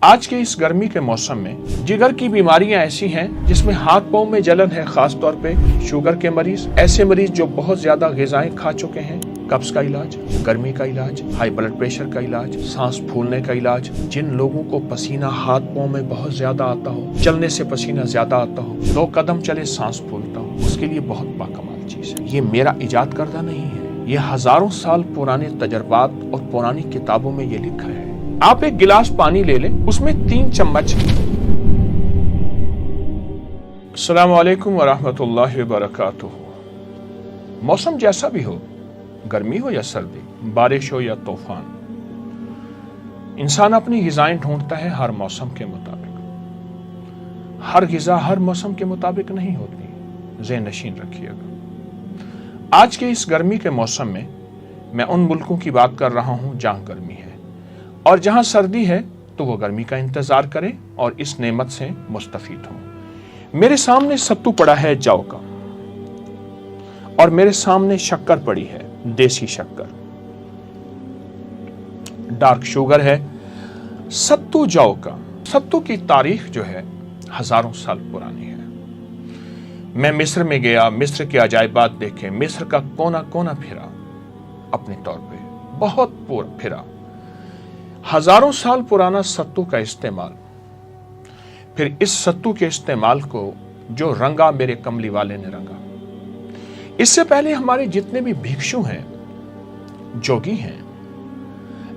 आज के इस गर्मी के मौसम में जिगर की बीमारियां ऐसी हैं जिसमें हाथ पांव में जलन है, खास तौर पे शुगर के मरीज, ऐसे मरीज जो बहुत ज्यादा ग़िज़ाएं खा चुके हैं, कब्ज का इलाज, गर्मी का इलाज, हाई ब्लड प्रेशर का इलाज, सांस फूलने का इलाज, जिन लोगों को पसीना हाथ पांव में बहुत ज्यादा आता हो, चलने से पसीना ज्यादा आता हो, 2 कदम चले सांस फूलता हो, उसके लिए बहुत बाकमाल चीज है। ये मेरा इजाद करदा नहीं है, ये हजारों साल पुराने तजर्बात और पुरानी किताबों में ये लिखा है। आप एक गिलास पानी ले लें, उसमें 3 चम्मच। अस्सलाम वालेकुम वरहमतुल्लाहि वबरकातुहू। मौसम जैसा भी हो, गर्मी हो या सर्दी, बारिश हो या तूफान, इंसान अपनी ग़िज़ाएं ढूंढता है हर मौसम के मुताबिक। हर ग़िज़ा हर मौसम के मुताबिक नहीं होती, ज़हन नशीन रखिएगा। आज के इस गर्मी के मौसम में मैं उन मुल्कों की बात कर रहा हूं जहां गर्मी है, और जहां सर्दी है तो वो गर्मी का इंतजार करें और इस नेमत से मुस्तफीद हों। मेरे सामने सत्तू पड़ा है जौ का, और मेरे सामने शक्कर पड़ी है, देसी शक्कर, डार्क शुगर है, सत्तू जौ का। सत्तू की तारीख जो है हजारों साल पुरानी है। मैं मिस्र में गया, मिस्र के अजायबात देखे, मिस्र का कोना कोना फिरा, अपने तौर पे बहुत पूरा फिरा। हजारों साल पुराना सत्तू का इस्तेमाल, फिर इस सत्तू के इस्तेमाल को जो रंगा मेरे कमली वाले ने रंगा। इससे पहले हमारे जितने भी भिक्षु हैं, जोगी हैं,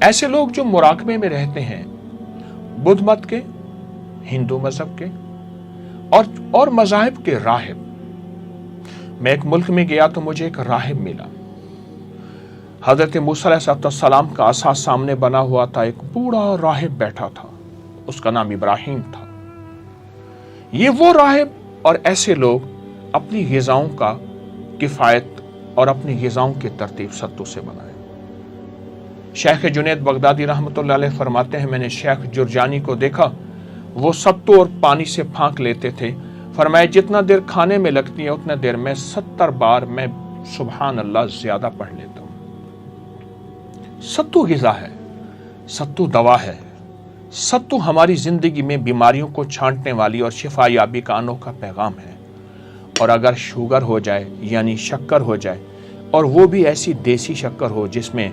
ऐसे लोग जो मुराकबे में रहते हैं, बुद्ध मत के, हिंदू मजहब के और मजाहिब के राहिब। मैं एक मुल्क में गया तो मुझे एक राहिब मिला। हजरत मूसा अलैहिस्सलाम का आसा सामने बना हुआ था, एक बूढ़ा राहिब बैठा था, उसका नाम इब्राहिम था। ये वो राहिब और ऐसे लोग अपनी ग़िज़ाओं का किफ़ायत और अपनी ग़िज़ाओं की तरतीब सत्तू से बनाए। शेख जुनैद बगदादी रहमतुल्लाह अलैह फरमाते हैं, मैंने शेख जुरजानी को देखा, वो सत्तू और पानी से फांक लेते थे। फरमाया जितना देर खाने में लगती है उतना देर में 70 बार मैं सुबहान अल्लाह ज्यादा पढ़ लेता हूं। सत्तू ग़िज़ा है, सत्तू दवा है, सत्तू हमारी जिंदगी में बीमारियों को छांटने वाली और शिफा याबी का अनोखा पैगाम है। और अगर शुगर हो जाए यानी शक्कर हो जाए, और वो भी ऐसी देसी शक्कर हो जिसमें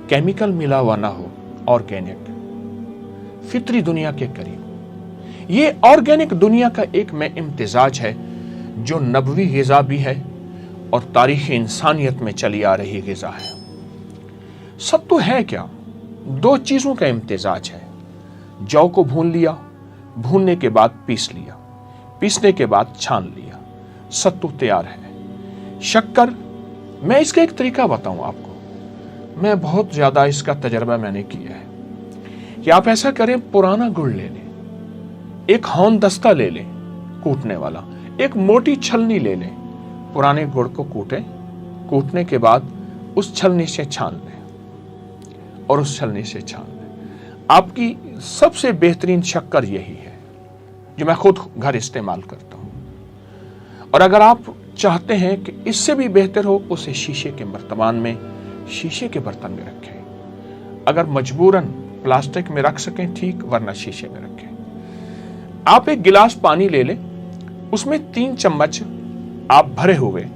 केमिकल मिला हुआ ना हो, ऑर्गेनिक, फितरी दुनिया के करीब, ये ऑर्गेनिक दुनिया का एक में इम्तिजाज है जो नबवी ग़िज़ा भी है और तारीख़ इंसानियत में चली आ रही ग़िज़ा है। सत्तू है क्या? 2 चीज़ों का इम्तिजाज है। जौ को भून लिया, भूनने के बाद पीस लिया, पीसने के बाद छान लिया, सत्तू तैयार है। शक्कर, मैं इसका एक तरीका बताऊं आपको, मैं बहुत ज़्यादा इसका तजर्बा मैंने किया है कि आप ऐसा करें, पुराना गुड़ ले लें, एक हौन दस्ता ले लें कूटने वाला, एक मोटी छलनी ले लें, पुराने गुड़ को कूटें, कूटने के बाद उस छलनी से छान लें और उस छलनी से छान लें। आपकी सबसे बेहतरीन शक्कर यही है जो मैं खुद घर इस्तेमाल करता हूं। और अगर आप चाहते हैं कि इससे भी बेहतर हो, उसे शीशे के मर्तबान में, शीशे के बर्तन में रखें। अगर मजबूरन प्लास्टिक में रख सकें ठीक, वरना शीशे में रखें। आप एक गिलास पानी ले लें, उसमें 3 चम्मच आप भरे हुए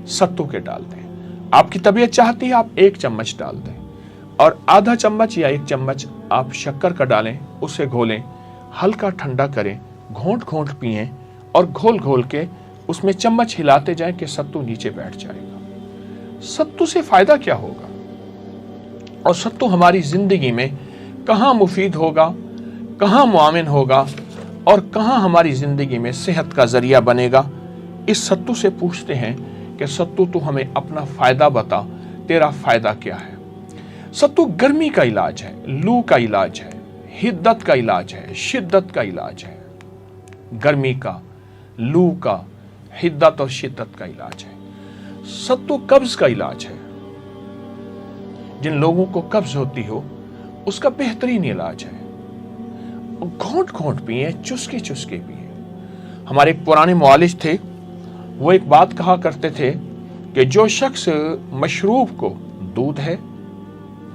सत्तू के डाल दें। आपकी तबीयत चाहती है आप 1 चम्मच डाल दें, और आधा चम्मच या 1 चम्मच आप शक्कर का डालें, उसे घोलें, हल्का ठंडा करें, घोंट घोंट पिएं, और घोल घोल के उसमें चम्मच हिलाते जाएं कि सत्तू नीचे बैठ जाएगा। सत्तू से फायदा क्या होगा, और सत्तू हमारी जिंदगी में कहाँ मुफीद होगा, कहाँ मुआविन होगा, और कहाँ हमारी जिंदगी में सेहत का जरिया बनेगा, इस सत्तू से पूछते हैं कि सत्तू तू हमें अपना फायदा बता, तेरा फायदा क्या है। सत्तू गर्मी का इलाज है, लू का इलाज है, हिद्दत का इलाज है, शिद्दत का इलाज है। गर्मी का, लू का, हिद्दत और शिद्दत का इलाज है। सत्तू कब्ज का इलाज है, जिन लोगों को कब्ज होती हो उसका बेहतरीन इलाज है। घोंट घोंट पिए, चुस्के चुस्के पिए। हमारे एक पुराने मुआलिज थे, वो एक बात कहा करते थे कि जो शख्स मशरूब को, दूध है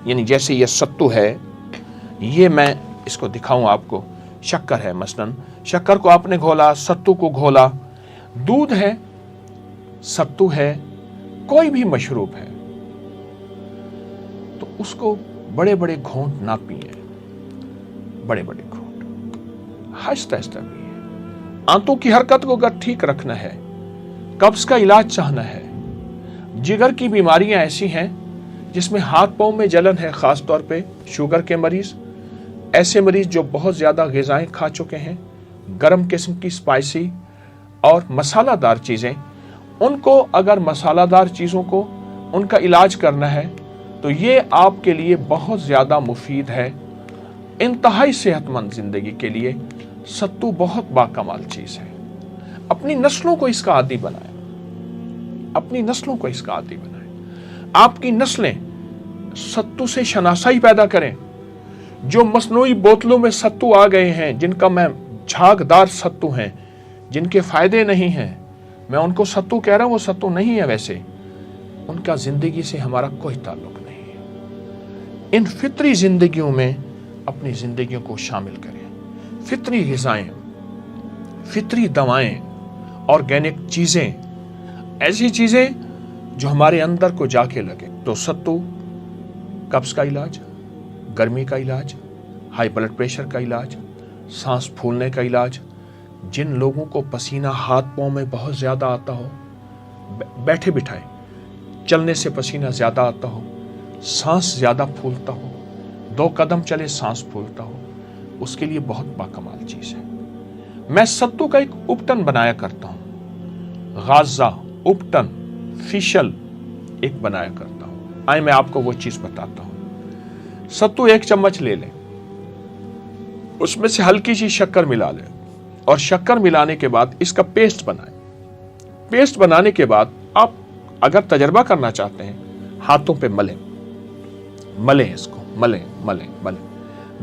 यानी जैसे ये सत्तू है, ये मैं इसको दिखाऊं आपको, शक्कर है मसलन, शक्कर को आपने घोला, सत्तू को घोला, दूध है, सत्तू है, कोई भी मशरूब है, तो उसको बड़े बड़े घूंट ना पिए, बड़े बड़े घूंट, आहिस्ता आहिस्ता पिए। आंतों की हरकत को अगर ठीक रखना है, कब्ज का इलाज चाहना है, जिगर की बीमारियां ऐसी हैं जिसमें हाथ पांव में जलन है, खास तौर पे शुगर के मरीज, ऐसे मरीज जो बहुत ज्यादा ग़िज़ाएं खा चुके हैं, गर्म किस्म की स्पाइसी और मसालादार चीज़ें, उनको अगर मसालादार चीज़ों को उनका इलाज करना है तो ये आपके लिए बहुत ज़्यादा मुफीद है। इंतहाई सेहतमंद ज़िंदगी के लिए सत्तू बहुत बाकमाल चीज़ है। अपनी नस्लों को इसका आदी बनाए, अपनी नस्लों को इसका आदी बनाए। आपकी नस्लें सत्तू से शनासाई पैदा करें। जो मसनूई बोतलों में सत्तू आ गए हैं, जिनका मैं झागदार सत्तू हैं, जिनके फायदे नहीं हैं, मैं उनको सत्तू कह रहा हूं, वो सत्तू नहीं है, वैसे उनका जिंदगी से हमारा कोई ताल्लुक नहीं है। इन फितरी जिंदगियों में अपनी जिंदगियों को शामिल करें। फितरी ग़िज़ाएं, फितरी दवाएं, ऑर्गेनिक चीजें, ऐसी चीजें जो हमारे अंदर को जाके लगे। तो सत्तू कब्ज का इलाज, गर्मी का इलाज, हाई ब्लड प्रेशर का इलाज, सांस फूलने का इलाज, जिन लोगों को पसीना हाथ पांव में बहुत ज्यादा आता हो, बैठे बिठाए चलने से पसीना ज्यादा आता हो, सांस ज्यादा फूलता हो, 2 कदम चले सांस फूलता हो, उसके लिए बहुत बाकमाल चीज है। मैं सत्तू का एक उपटन बनाया करता हूं, गाजा उपटन फिशल एक बनाया करता हूं। आए मैं आपको वो चीज बताता हूं। सत्तू 1 चम्मच ले लें, उसमें से हल्की सी शक्कर मिला लें और शक्कर मिलाने के बाद इसका पेस्ट बनाएं। पेस्ट बनाने के बाद आप अगर तजर्बा करना चाहते हैं, हाथों पे मलें, इसको मलें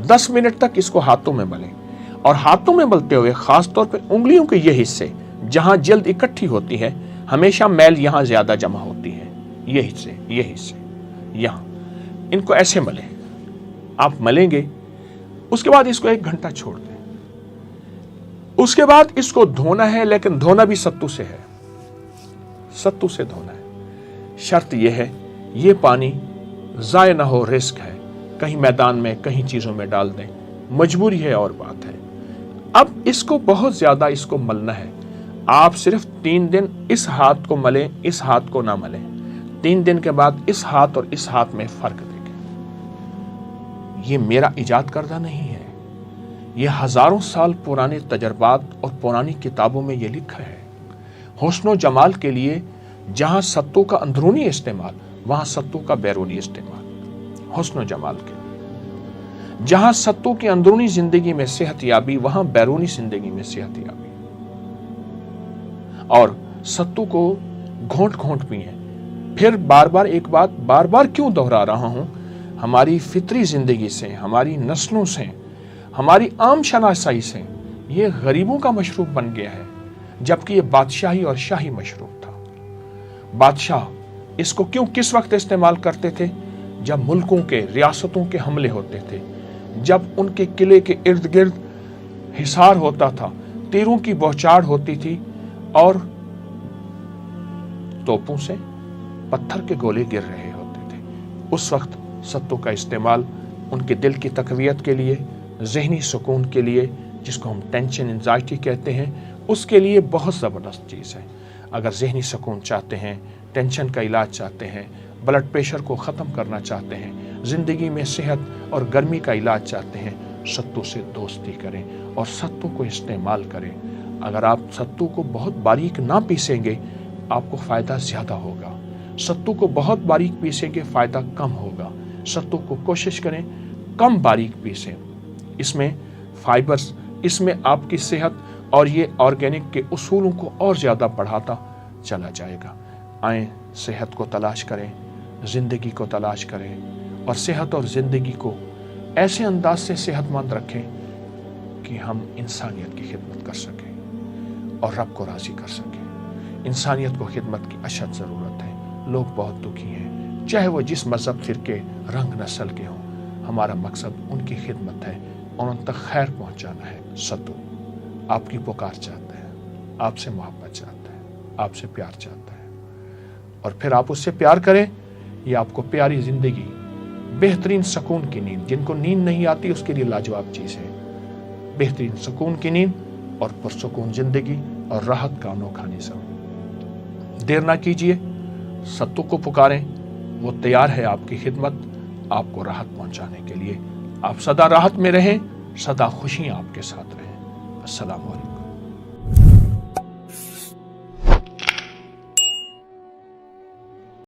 10 मिनट तक इसको हाथों में मलें। और हाथों में मलते हुए खास तौर पे उंगलियों के ये हिस्से जहां जल्द इकट्ठी होती है, हमेशा मैल यहां ज्यादा जमा होती है, ये हिस्से यहां, इनको ऐसे मलें। आप मलेंगे, उसके बाद इसको 1 घंटा छोड़ दें। उसके बाद इसको धोना है, लेकिन धोना भी सत्तू से है, सत्तू से धोना है। शर्त यह है, ये पानी ज़ाय ना हो, रिस्क है, कहीं मैदान में कहीं चीजों में डाल दें, मजबूरी है और बात है। अब इसको बहुत ज्यादा इसको मलना है। आप सिर्फ 3 दिन इस हाथ को मलें, इस हाथ को ना मलें। 3 दिन के बाद इस हाथ और इस हाथ में फर्क देखें। ये मेरा इजाद करदा नहीं है, ये हजारों साल पुराने तजर्बात और पुरानी किताबों में ये लिखा है। हुस्न जमाल के लिए जहां सत्तू का अंदरूनी इस्तेमाल, वहां सत्तू का बैरूनी इस्तेमाल। हुस्न जमाल के लिए जहां सत्तू की अंदरूनी जिंदगी में सेहत याबी, वहां बैरूनी जिंदगी में सेहत याबी। और सत्तू को घोंट घोंट पिए। फिर बार बार एक बात बार बार क्यों दोहरा रहा हूं, हमारी फितरी जिंदगी से, हमारी नस्लों से, हमारी आम शनासाई से ये गरीबों का मशरूब बन गया है, जबकि ये बादशाही और शाही मशरूब था। बादशाह इसको क्यों किस वक्त इस्तेमाल करते थे? जब मुल्कों के, रियासतों के हमले होते थे, जब उनके किले के इर्द गिर्द हिसार होता था, तीरों की बौछार होती थी और तोपों से पत्थर के गोले गिर रहे होते थे। उस वक्त सत्तू का इस्तेमाल उनके दिल की तकवियत के लिए, जहनी सुकून के लिए, जिसको हम टेंशन एंजाइटी कहते हैं, उसके लिए बहुत ज़बरदस्त चीज़ है। अगर जहनी सुकून चाहते हैं, टेंशन का इलाज चाहते हैं, ब्लड प्रेशर को ख़त्म करना चाहते हैं, ज़िंदगी में सेहत और गर्मी का इलाज चाहते हैं, सत्तू से दोस्ती करें और सत्तू को इस्तेमाल करें। अगर आप सत्तू को बहुत बारीक ना पीसेंगे, आपको फ़ायदा ज़्यादा होगा। सत्तू को बहुत बारीक पीसेंगे, फ़ायदा कम होगा। सत्तू को कोशिश करें कम बारीक पीसें। इसमें फाइबर्स, इसमें आपकी सेहत और ये ऑर्गेनिक के उसूलों को और ज़्यादा बढ़ाता चला जाएगा। आएँ सेहत को तलाश करें, ज़िंदगी को तलाश करें और सेहत और ज़िंदगी को ऐसे अंदाज से सेहतमंद रखें कि हम इंसानियत की खिदमत कर सकें और रब को राज़ी कर सकें। इंसानियत को खिदमत की अशद ज़रूरत है। लोग बहुत दुखी हैं, चाहे वो जिस मज़हब, फ़िरके, रंग, नस्ल के हों। हमारा मकसद उनकी खिदमत है اور ان تک خیر پہنچانا ہے۔ ستو آپ کی پکار چاہتا ہے، آپ سے محبت چاہتا ہے، آپ سے پیار چاہتا ہے، اور پھر آپ اس سے پیار کریں، یہ آپ کو پیاری زندگی، بہترین سکون کی نیند، جن کو نیند نہیں آتی اس کے لیے لاجواب چیز ہے، بہترین سکون کی نیند اور پرسکون زندگی اور راحت کا انوکھا نظام۔ دیر نہ کیجیے، ستو کو پکاریں، وہ تیار ہے آپ کی خدمت، آپ کو راحت پہنچانے کے لیے۔ آپ سدا راحت میں رہیں، سدا خوشیاں آپ کے ساتھ رہیں۔ السلام علیکم۔